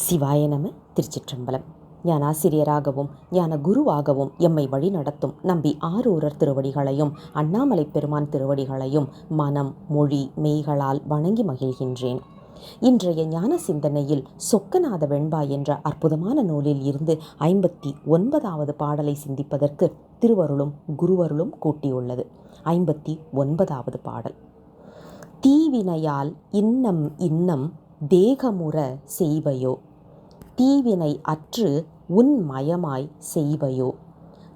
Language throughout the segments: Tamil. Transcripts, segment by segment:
சிவாய நம. திருச்சிற்றம்பலம். ஞான ஆசிரியராகவும் ஞான குருவாகவும் எம்மை வழி நடத்தும் நம்பி ஆரூரர் திருவடிகளையும் அண்ணாமலை பெருமான் திருவடிகளையும் மனம் மொழி மெய்களால் வணங்கி மகிழ்கின்றேன். இன்றைய ஞான சிந்தனையில் சொக்கநாத வெண்பா என்ற அற்புதமான நூலில் இருந்து 59வது பாடலை சிந்திப்பதற்கு திருவருளும் குருவருளும் கூட்டியுள்ளது. 59வது பாடல். தீவினையால் இன்னம் இன்னம் தேகமுற செய்வையோ, தீவினை அற்று உன்மயமாய் செய்வையோ,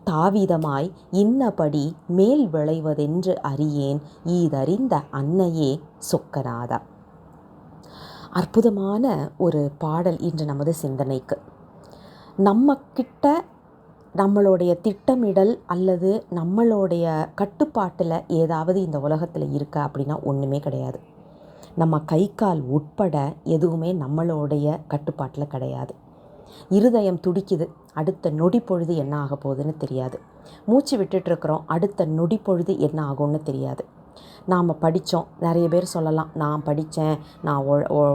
தாவிதமாய் இன்னபடி மேல் விளைவதென்று அறியேன் ஈதறிந்த அன்னையே சொக்கநாதா. அற்புதமான ஒரு பாடல் இன்று நமது சிந்தனைக்கு. நம்மக்கிட்ட நம்மளுடைய திட்டமிடல் அல்லது நம்மளுடைய கட்டுப்பாட்டில் ஏதாவது இந்த உலகத்தில் இருக்கா அப்படின்னா ஒன்றுமே கிடையாது. நம்ம கை கால் உட்பட எதுவுமே நம்மளுடைய கட்டுப்பாட்டில் கிடையாது. இருதயம் துடிக்குது, அடுத்த நொடி பொழுது என்ன ஆக போகுதுன்னு தெரியாது. மூச்சு விட்டுட்டுருக்குறோம், அடுத்த நொடி பொழுது என்ன ஆகும்னு தெரியாது. நாம் படித்தோம், நிறைய பேர் சொல்லலாம் நான் படித்தேன், நான்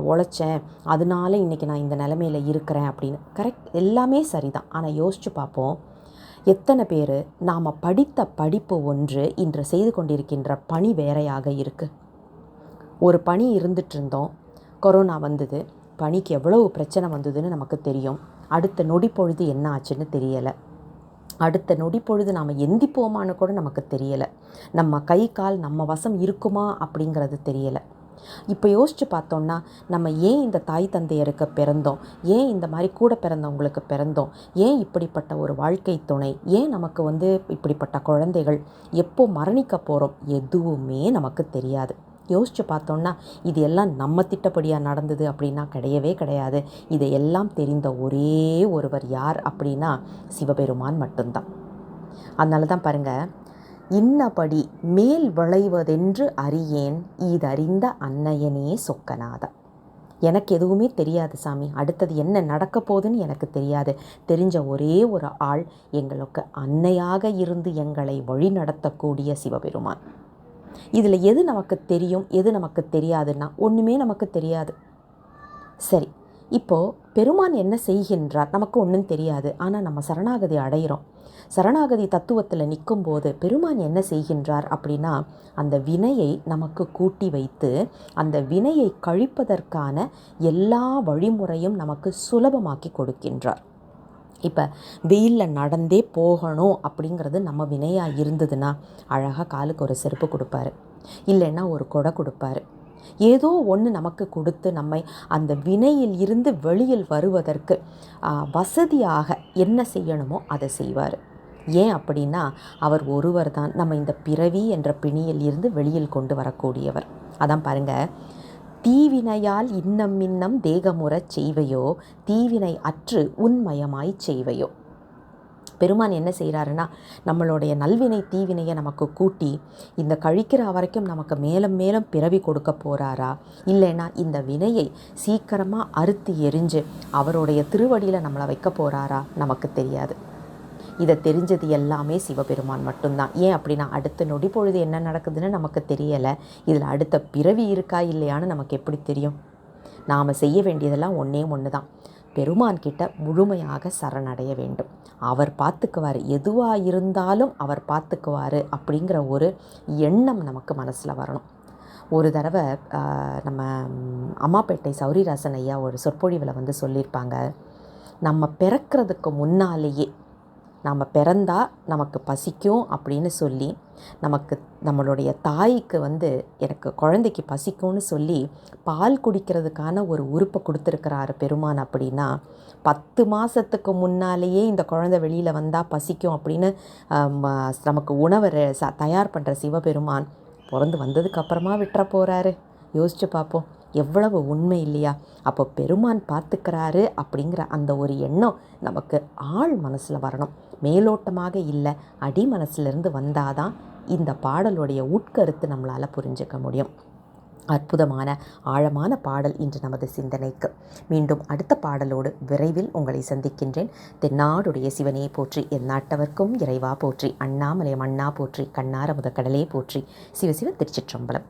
உழைச்சேன், அதனால இன்றைக்கி நான் இந்த நிலைமையில் இருக்கிறேன் அப்படின்னு. கரெக்ட், எல்லாமே சரிதான். ஆனால் யோசித்து பார்ப்போம், எத்தனை பேர் நாம் படித்த படிப்பு ஒன்று இன்று செய்து கொண்டிருக்கின்ற பணி வேறையாக இருக்குது. ஒரு பணி இருந்துட்டு இருந்தோம், கொரோனா வந்தது, பணிக்கு எவ்வளவு பிரச்சனை வந்ததுன்னு நமக்கு தெரியும். அடுத்த நொடி பொழுது என்ன ஆச்சுன்னு தெரியலை. அடுத்த நொடி பொழுது நாம் எந்திப்போமான்னு கூட நமக்கு தெரியலை. நம்ம கை கால் நம்ம வசம் இருக்குமா அப்படிங்கிறது தெரியலை. இப்போ யோசித்து பார்த்தோன்னா, நம்ம ஏன் இந்த தாய் தந்தையருக்கு பிறந்தோம், ஏன் இந்த மாதிரி கூட பிறந்தவங்களுக்கு பிறந்தோம், ஏன் இப்படிப்பட்ட ஒரு வாழ்க்கை துணை, ஏன் நமக்கு இப்படிப்பட்ட குழந்தைகள், எப்போ மரணிக்க போகிறோம், எதுவுமே நமக்கு தெரியாது. யோசித்து பார்த்தோன்னா இது எல்லாம் நம்ம திட்டப்படியாக நடந்தது அப்படின்னா கிடையவே கிடையாது. இதையெல்லாம் தெரிந்த ஒரே ஒருவர் யார் அப்படின்னா சிவபெருமான் மட்டும்தான். அதனால தான் பாருங்கள், இன்னபடி மேல் விளைவதென்று அறியேன் ஈதறிந்த அன்னையனே சொக்கநாதா. எனக்கு எதுவுமே தெரியாது சாமி, அடுத்தது என்ன நடக்க போகுதுன்னு எனக்கு தெரியாது. தெரிஞ்ச ஒரே ஒரு ஆள் எங்களுக்கு அன்னையாக இருந்து எங்களை வழி நடத்தக்கூடிய சிவபெருமான். இதில் எது நமக்கு தெரியும், எது நமக்கு தெரியாதுன்னா ஒன்றுமே நமக்கு தெரியாது. சரி, இப்போது பெருமான் என்ன செய்கின்றார் நமக்கு ஒன்றும் தெரியாது. ஆனால் நம்ம சரணாகதி அடைகிறோம். சரணாகதி தத்துவத்தில் நிற்கும்போது பெருமான் என்ன செய்கின்றார் அப்படின்னா, அந்த வினையை நமக்கு கூட்டி வைத்து அந்த வினையை கழிப்பதற்கான எல்லா வழிமுறையும் நமக்கு சுலபமாக்கி கொடுக்கின்றார். இப்போ வெயிலில் நடந்தே போகணும் அப்படிங்கிறது நம்ம வினையாக இருந்ததுன்னா அழகாக காலுக்கு ஒரு செருப்பு கொடுப்பாரு, இல்லைன்னா ஒரு கொடை கொடுப்பாரு. ஏதோ ஒன்று நமக்கு கொடுத்து நம்மை அந்த வினையில் இருந்து வெளியில் வருவதற்கு வசதியாக என்ன செய்யணுமோ அதை செய்வார். ஏன் அப்படின்னா அவர் ஒருவர் தான் நம்ம இந்த பிறவி என்ற பிணியில் இருந்து வெளியில் கொண்டு வரக்கூடியவர். அதான் பாருங்கள், தீவினையால் இன்னம் இன்னம் தேகமுறச் செய்வையோ, தீவினை அற்று உன்மயமாய் செய்வையோ. பெருமான் என்ன செய்கிறாருன்னா, நம்மளுடைய நல்வினை தீவினையை நமக்கு கூட்டி இந்த கழிக்கிற வரைக்கும் நமக்கு மேலும் மேலும் பிறவி கொடுக்க போகிறாரா, இல்லைன்னா இந்த வினையை சீக்கிரமாக அறுத்து எரிஞ்சு அவருடைய திருவடியில் நம்மளை வைக்க போகிறாரா நமக்கு தெரியாது. இதை தெரிஞ்சது எல்லாமே சிவபெருமான் மட்டும்தான். ஏன் அப்படின்னா அடுத்த நொடி பொழுது என்ன நடக்குதுன்னு நமக்கு தெரியலை. இதில் அடுத்த பிறவி இருக்கா இல்லையான்னு நமக்கு எப்படி தெரியும்? நாம் செய்ய வேண்டியதெல்லாம் ஒன்றே ஒன்று தான், பெருமான் கிட்ட முழுமையாக சரணடைய வேண்டும். அவர் பார்த்துக்குவார், எதுவாக இருந்தாலும் அவர் பார்த்துக்குவார் அப்படிங்கிற ஒரு எண்ணம் நமக்கு மனசில் வரணும். ஒரு தடவை நம்ம அம்மாப்பேட்டை சௌரிராசன் ஐயா ஒரு சொற்பொழிவில் சொல்லியிருப்பாங்க, நம்ம பிறக்கிறதுக்கு முன்னாலேயே நம்ம பிறந்தா நமக்கு பசிக்கும் அப்படின்னு சொல்லி நம்மளுடைய தாய்க்கு எனக்கு குழந்தைக்கு பசிக்கும்னு சொல்லி பால் குடிக்கிறதுக்கான ஒரு உறுப்பை கொடுத்துருக்கிறாரு பெருமான். அப்படின்னா 10 மாதத்துக்கு முன்னாலேயே இந்த குழந்தை வெளியில் வந்தால் பசிக்கும் அப்படின்னு நமக்கு உணவை தயார் பண்ணுற சிவபெருமான் பிறந்து வந்ததுக்கப்புறமா விட்டுற போகிறாரு. யோசித்து பார்ப்போம், எவ்வளவு உண்மை இல்லையா? அப்போ பெருமான் பார்த்துக்கிறாரு அப்படிங்கிற அந்த ஒரு எண்ணம் நமக்கு ஆழ் மனசில் வரணும். மேலோட்டமாக இல்லை, அடி மனசிலிருந்து வந்தாதான் இந்த பாடலுடைய உட்கருத்து நம்மளால் புரிஞ்சுக்க முடியும். அற்புதமான ஆழமான பாடல் இன்று நமது சிந்தனைக்கு. மீண்டும் அடுத்த பாடலோடு விரைவில் உங்களை சந்திக்கின்றேன். தென்னாடுடைய சிவனே போற்றி, எந்நாட்டவர்க்கும் இறைவா போற்றி, அண்ணாமலை மண்ணா போற்றி, கண்ணார முத கடலே போற்றி. சிவசிவ திருச்சிற்றம்பலம்.